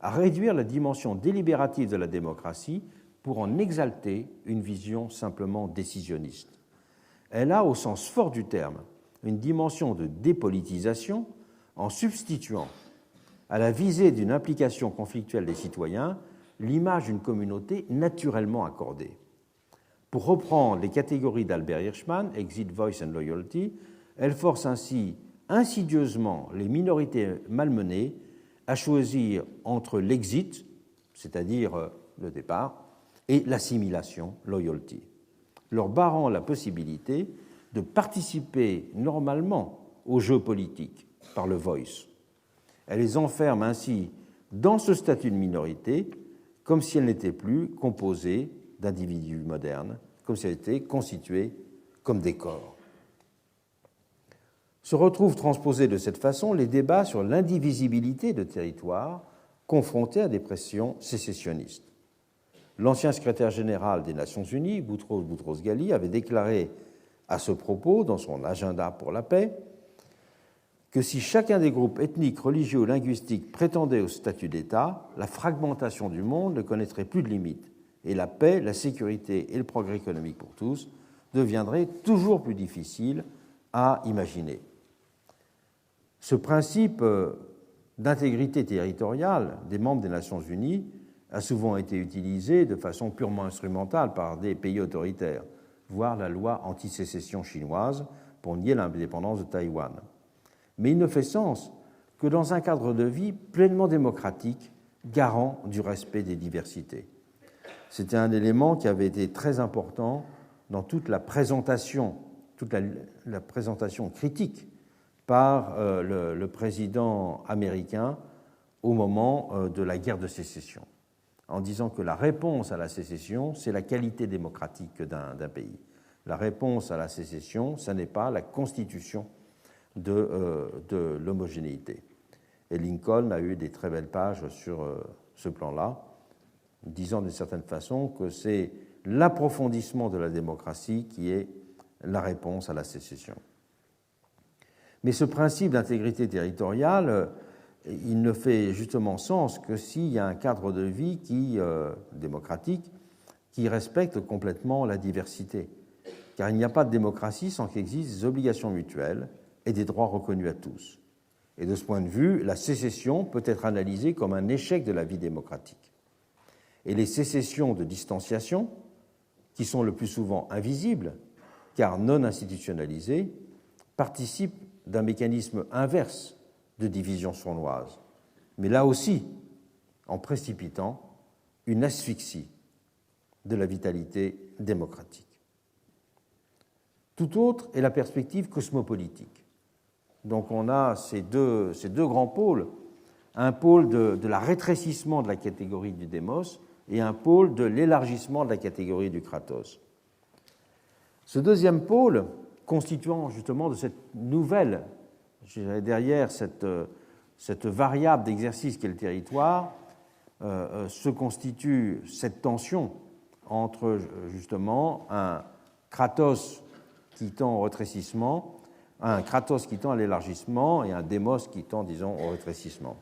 à réduire la dimension délibérative de la démocratie pour en exalter une vision simplement décisionniste. Elle a, au sens fort du terme, une dimension de dépolitisation en substituant à la visée d'une implication conflictuelle des citoyens l'image d'une communauté naturellement accordée. Pour reprendre les catégories d'Albert Hirschman, Exit, Voice and Loyalty, elle force ainsi insidieusement les minorités malmenées à choisir entre l'exit, c'est-à-dire le départ, et l'assimilation, loyalty, leur barrant la possibilité de participer normalement au jeu politique par le voice. Elle les enferme ainsi dans ce statut de minorité, comme si elle n'était plus composée d'individus modernes, comme si elle était constituée comme des corps. Se retrouvent transposés de cette façon les débats sur l'indivisibilité de territoires confrontés à des pressions sécessionnistes. L'ancien secrétaire général des Nations Unies, Boutros Boutros-Ghali, avait déclaré à ce propos, dans son agenda pour la paix, que si chacun des groupes ethniques, religieux ou linguistiques prétendait au statut d'État, la fragmentation du monde ne connaîtrait plus de limites, et la paix, la sécurité et le progrès économique pour tous deviendraient toujours plus difficiles à imaginer. Ce principe d'intégrité territoriale des membres des Nations Unies a souvent été utilisé de façon purement instrumentale par des pays autoritaires, voire la loi anti-sécession chinoise pour nier l'indépendance de Taïwan. Mais il ne fait sens que dans un cadre de vie pleinement démocratique, garant du respect des diversités. C'était un élément qui avait été très important dans toute la présentation critique par le président américain au moment de la guerre de sécession, en disant que la réponse à la sécession, c'est la qualité démocratique d'un pays. La réponse à la sécession, ce n'est pas la constitution de l'homogénéité. Et Lincoln a eu des très belles pages sur ce plan-là, disant d'une certaine façon que c'est l'approfondissement de la démocratie qui est la réponse à la sécession. Mais ce principe d'intégrité territoriale, il ne fait justement sens que s'il y a un cadre de vie démocratique qui respecte complètement la diversité. Car il n'y a pas de démocratie sans qu'il existe des obligations mutuelles et des droits reconnus à tous. Et de ce point de vue, la sécession peut être analysée comme un échec de la vie démocratique. Et les sécessions de distanciation, qui sont le plus souvent invisibles, car non institutionnalisées, participent d'un mécanisme inverse de division sournoise, mais là aussi en précipitant une asphyxie de la vitalité démocratique. Tout autre est la perspective cosmopolitique. Donc on a ces deux grands pôles, un pôle de la rétrécissement de la catégorie du démos et un pôle de l'élargissement de la catégorie du kratos. Ce deuxième pôle, constituant justement de cette nouvelle, derrière cette variable d'exercice qu'est le territoire, se constitue cette tension entre justement un kratos qui tend au rétrécissement, un kratos qui tend à l'élargissement et un démos qui tend, disons, au rétrécissement.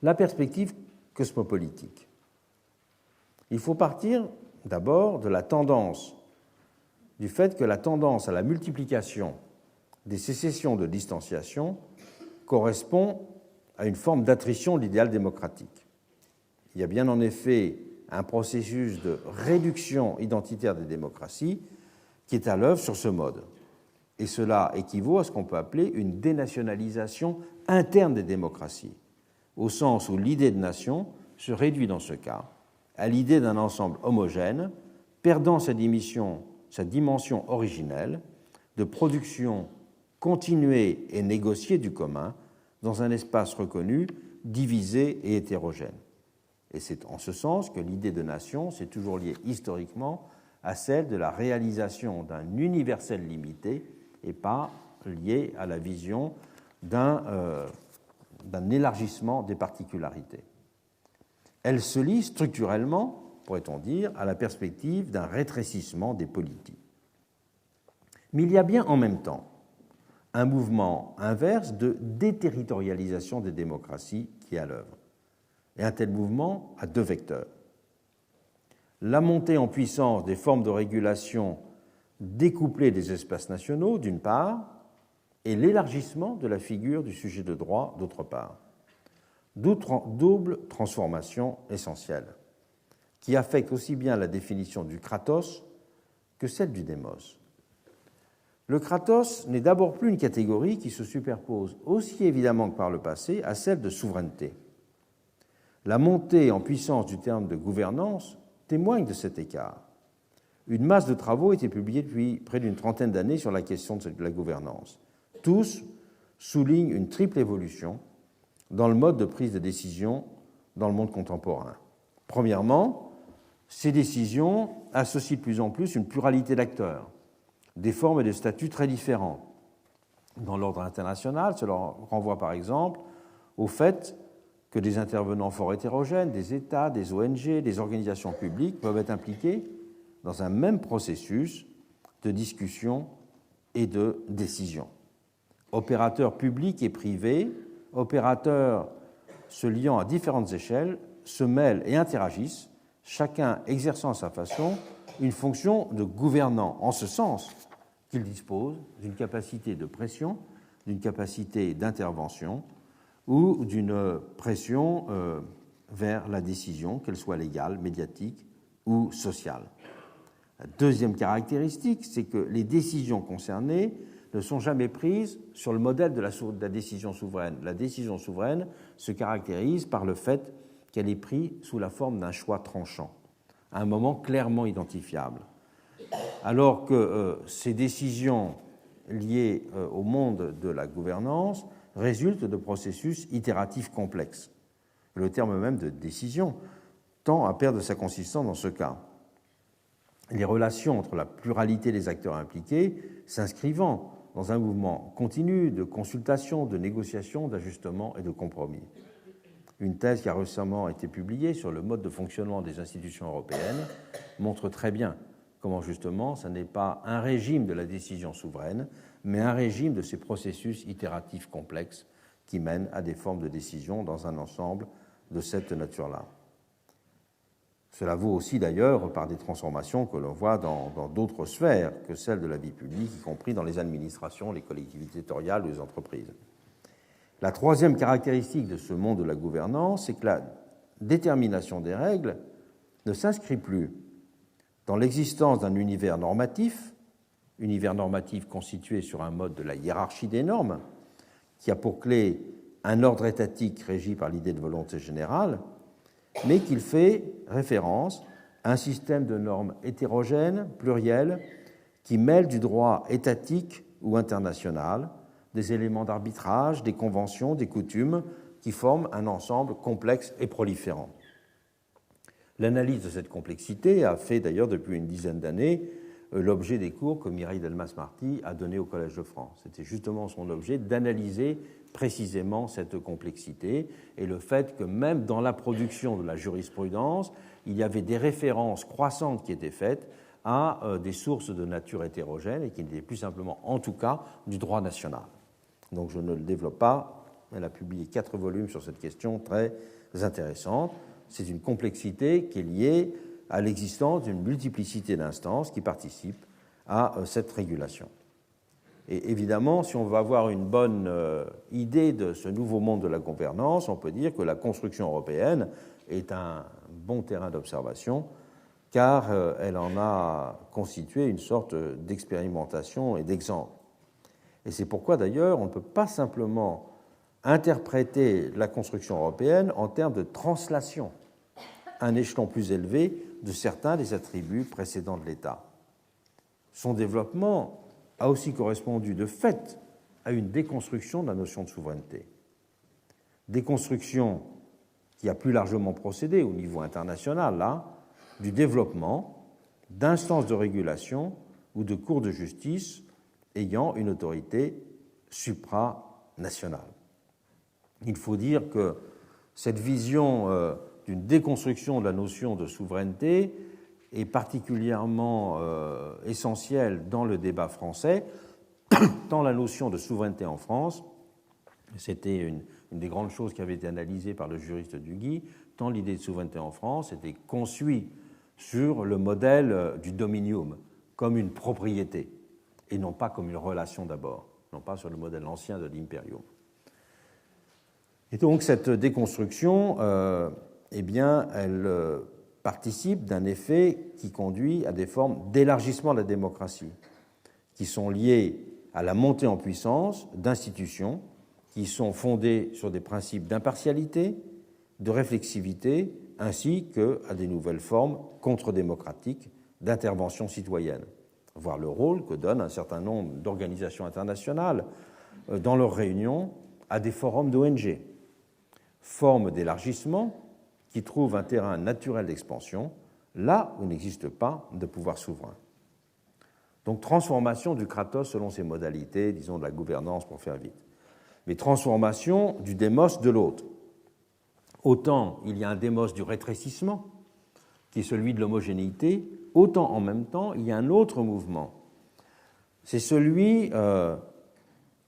La perspective cosmopolitique. Il faut partir d'abord de la tendance, du fait que la tendance à la multiplication des sécessions de distanciation correspond à une forme d'attrition de l'idéal démocratique. Il y a bien en effet un processus de réduction identitaire des démocraties qui est à l'œuvre sur ce mode. Et cela équivaut à ce qu'on peut appeler une dénationalisation interne des démocraties, au sens où l'idée de nation se réduit dans ce cas à l'idée d'un ensemble homogène, perdant sa dimension originelle de production continuée et négociée du commun dans un espace reconnu, divisé et hétérogène. Et c'est en ce sens que l'idée de nation s'est toujours liée historiquement à celle de la réalisation d'un universel limité et pas liée à la vision d'un élargissement des particularités. Elle se lie structurellement, pourrait-on dire, à la perspective d'un rétrécissement des polities. Mais il y a bien en même temps un mouvement inverse de déterritorialisation des démocraties qui est à l'œuvre. Et un tel mouvement a deux vecteurs. La montée en puissance des formes de régulation découplées des espaces nationaux, d'une part, et l'élargissement de la figure du sujet de droit, d'autre part. Double transformation essentielle, qui affecte aussi bien la définition du kratos que celle du démos. Le kratos n'est d'abord plus une catégorie qui se superpose aussi évidemment que par le passé à celle de souveraineté. La montée en puissance du terme de gouvernance témoigne de cet écart. Une masse de travaux a été publiée depuis près d'une trentaine d'années sur la question de la gouvernance. Tous soulignent une triple évolution dans le mode de prise de décision dans le monde contemporain. Premièrement, ces décisions associent de plus en plus une pluralité d'acteurs, des formes et des statuts très différents. Dans l'ordre international, cela renvoie par exemple au fait que des intervenants fort hétérogènes, des États, des ONG, des organisations publiques peuvent être impliqués dans un même processus de discussion et de décision. Opérateurs publics et privés, opérateurs se liant à différentes échelles, se mêlent et interagissent, chacun exerçant à sa façon une fonction de gouvernant, en ce sens qu'ils disposent d'une capacité de pression, d'une capacité d'intervention ou d'une pression vers la décision, qu'elle soit légale, médiatique ou sociale. La deuxième caractéristique, c'est que les décisions concernées ne sont jamais prises sur le modèle de la décision souveraine. La décision souveraine se caractérise par le fait qu'elle est prise sous la forme d'un choix tranchant, à un moment clairement identifiable. Alors que ces décisions liées au monde de la gouvernance résultent de processus itératifs complexes. Le terme même de décision tend à perdre sa consistance dans ce cas. Les relations entre la pluralité des acteurs impliqués s'inscrivant dans un mouvement continu de consultation, de négociation, d'ajustement et de compromis. Une thèse qui a récemment été publiée sur le mode de fonctionnement des institutions européennes montre très bien comment justement ce n'est pas un régime de la décision souveraine, mais un régime de ces processus itératifs complexes qui mènent à des formes de décision dans un ensemble de cette nature-là. Cela vaut aussi d'ailleurs par des transformations que l'on voit dans d'autres sphères que celles de la vie publique, y compris dans les administrations, les collectivités territoriales ou les entreprises. La troisième caractéristique de ce monde de la gouvernance, c'est que la détermination des règles ne s'inscrit plus dans l'existence d'un univers normatif constitué sur un mode de la hiérarchie des normes, qui a pour clé un ordre étatique régi par l'idée de volonté générale, mais qu'il fait référence à un système de normes hétérogènes, plurielles, qui mêlent du droit étatique ou international, des éléments d'arbitrage, des conventions, des coutumes, qui forment un ensemble complexe et proliférant. L'analyse de cette complexité a fait d'ailleurs depuis une dizaine d'années l'objet des cours que Mireille Delmas-Marty a donnés au Collège de France. C'était justement son objet d'analyser précisément cette complexité et le fait que même dans la production de la jurisprudence, il y avait des références croissantes qui étaient faites à des sources de nature hétérogène et qui n'étaient plus simplement, en tout cas, du droit national. Donc je ne le développe pas. Elle a publié 4 volumes sur cette question très intéressante. C'est une complexité qui est liée à l'existence d'une multiplicité d'instances qui participent à cette régulation. Et évidemment, si on veut avoir une bonne idée de ce nouveau monde de la gouvernance, on peut dire que la construction européenne est un bon terrain d'observation, car elle en a constitué une sorte d'expérimentation et d'exemple. Et c'est pourquoi, d'ailleurs, on ne peut pas simplement interpréter la construction européenne en termes de translation à un échelon plus élevé de certains des attributs précédents de l'État. Son développement a aussi correspondu de fait à une déconstruction de la notion de souveraineté. Déconstruction qui a plus largement procédé au niveau international, là, du développement d'instances de régulation ou de cours de justice ayant une autorité supranationale. Il faut dire que cette vision d'une déconstruction de la notion de souveraineté est particulièrement essentielle dans le débat français, tant la notion de souveraineté en France, c'était une des grandes choses qui avait été analysée par le juriste Duguy, tant l'idée de souveraineté en France était conçue sur le modèle du dominium, comme une propriété, et non pas comme une relation d'abord, non pas sur le modèle ancien de l'imperium. Et donc cette déconstruction, elle participe d'un effet qui conduit à des formes d'élargissement de la démocratie, qui sont liées à la montée en puissance d'institutions qui sont fondées sur des principes d'impartialité, de réflexivité, ainsi qu'à des nouvelles formes contre-démocratiques d'intervention citoyenne, voir le rôle que donnent un certain nombre d'organisations internationales dans leurs réunions à des forums d'ONG, forme d'élargissement qui trouve un terrain naturel d'expansion là où n'existe pas de pouvoir souverain. Donc transformation du kratos selon ses modalités, disons de la gouvernance pour faire vite, mais transformation du démos de l'autre. Autant il y a un démos du rétrécissement, qui est celui de l'homogénéité, autant en même temps il y a un autre mouvement. C'est celui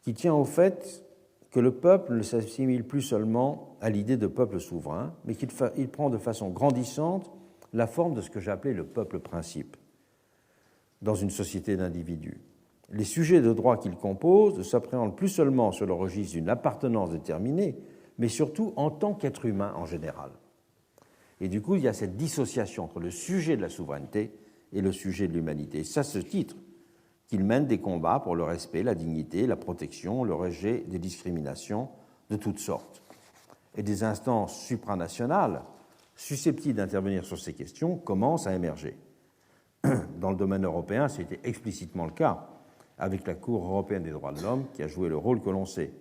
qui tient au fait que le peuple ne s'assimile plus seulement à l'idée de peuple souverain, mais qu'il prend de façon grandissante la forme de ce que j'ai appelé le peuple principe dans une société d'individus. Les sujets de droit qu'il compose ne s'appréhendent plus seulement sur le registre d'une appartenance déterminée, mais surtout en tant qu'être humain en général. Et du coup, il y a cette dissociation entre le sujet de la souveraineté et le sujet de l'humanité. C'est à ce titre qu'il mène des combats pour le respect, la dignité, la protection, le rejet des discriminations de toutes sortes. Et des instances supranationales susceptibles d'intervenir sur ces questions commencent à émerger. Dans le domaine européen, c'était explicitement le cas avec la Cour européenne des droits de l'homme qui a joué le rôle que l'on sait.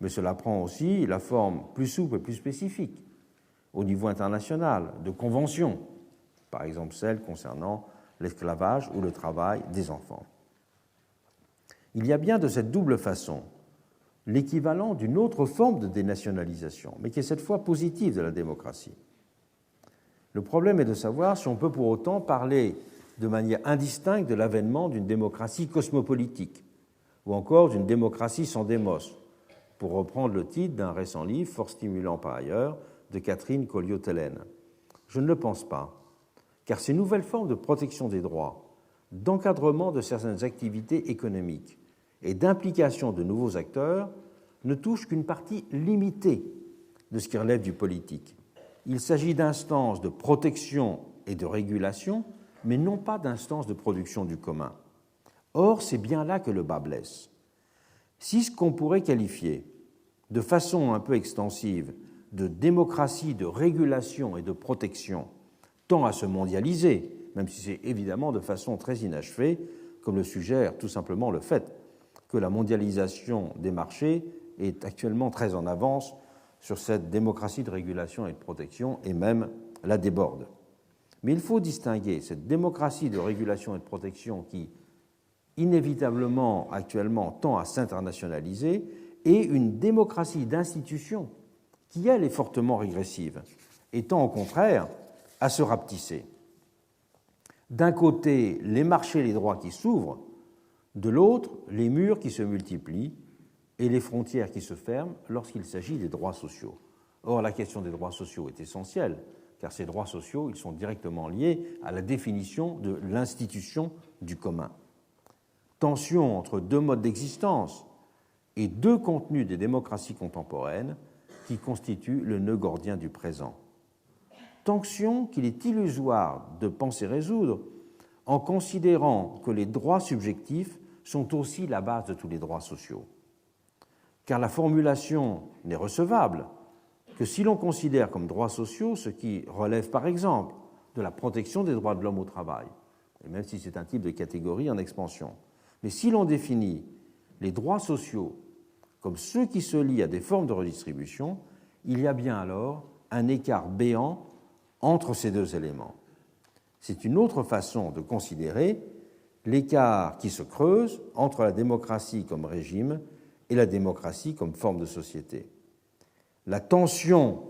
Mais cela prend aussi la forme plus souple et plus spécifique au niveau international de conventions, par exemple celles concernant l'esclavage ou le travail des enfants. Il y a bien de cette double façon l'équivalent d'une autre forme de dénationalisation, mais qui est cette fois positive de la démocratie. Le problème est de savoir si on peut pour autant parler de manière indistincte de l'avènement d'une démocratie cosmopolitique ou encore d'une démocratie sans démos, pour reprendre le titre d'un récent livre, fort stimulant par ailleurs, de Catherine Colliot-Tellen. Je ne le pense pas. car ces nouvelles formes de protection des droits, d'encadrement de certaines activités économiques et d'implication de nouveaux acteurs ne touchent qu'une partie limitée de ce qui relève du politique. Il s'agit d'instances de protection et de régulation, mais non pas d'instances de production du commun. Or, c'est bien là que le bât blesse. Si ce qu'on pourrait qualifier de façon un peu extensive de démocratie, de régulation et de protection tend à se mondialiser, même si c'est évidemment de façon très inachevée, comme le suggère tout simplement le fait que la mondialisation des marchés est actuellement très en avance sur cette démocratie de régulation et de protection et même la déborde. Mais il faut distinguer cette démocratie de régulation et de protection qui, inévitablement, actuellement, tend à s'internationaliser et une démocratie d'institutions qui, elle, est fortement régressive et tend, au contraire, à se rapetisser. D'un côté, les marchés et les droits qui s'ouvrent, de l'autre, les murs qui se multiplient et les frontières qui se ferment lorsqu'il s'agit des droits sociaux. Or, la question des droits sociaux est essentielle, car ces droits sociaux, ils sont directement liés à la définition de l'institution du commun. Tension entre deux modes d'existence et deux contenus des démocraties contemporaines qui constituent le nœud gordien du présent. Tension qu'il est illusoire de penser résoudre en considérant que les droits subjectifs sont aussi la base de tous les droits sociaux. Car la formulation n'est recevable que si l'on considère comme droits sociaux ce qui relève par exemple de la protection des droits de l'homme au travail, et même si c'est un type de catégorie en expansion. Mais si l'on définit les droits sociaux comme ceux qui se lient à des formes de redistribution, il y a bien alors un écart béant entre ces deux éléments. C'est une autre façon de considérer l'écart qui se creuse entre la démocratie comme régime et la démocratie comme forme de société. La tension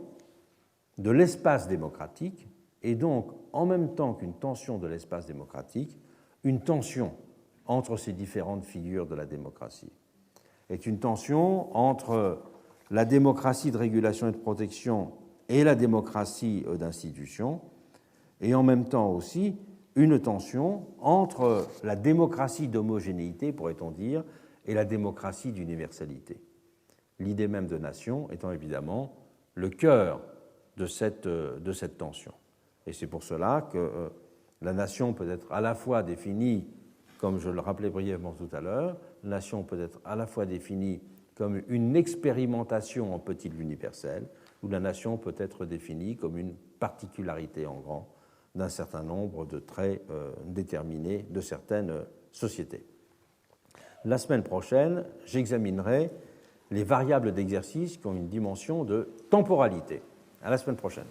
de l'espace démocratique est donc, en même temps qu'une tension de l'espace démocratique, une tension entre ces différentes figures de la démocratie. Est une tension entre la démocratie de régulation et de protection et la démocratie d'institution, et en même temps aussi une tension entre la démocratie d'homogénéité, pourrait-on dire, et la démocratie d'universalité. L'idée même de nation étant évidemment le cœur de cette tension. Et c'est pour cela que la nation peut être à la fois définie, comme je le rappelais brièvement tout à l'heure, la nation peut être à la fois définie comme une expérimentation en petit de l'universel, ou la nation peut être définie comme une particularité en grand d'un certain nombre de traits déterminés de certaines sociétés. La semaine prochaine, j'examinerai les variables d'exercice qui ont une dimension de temporalité. À la semaine prochaine.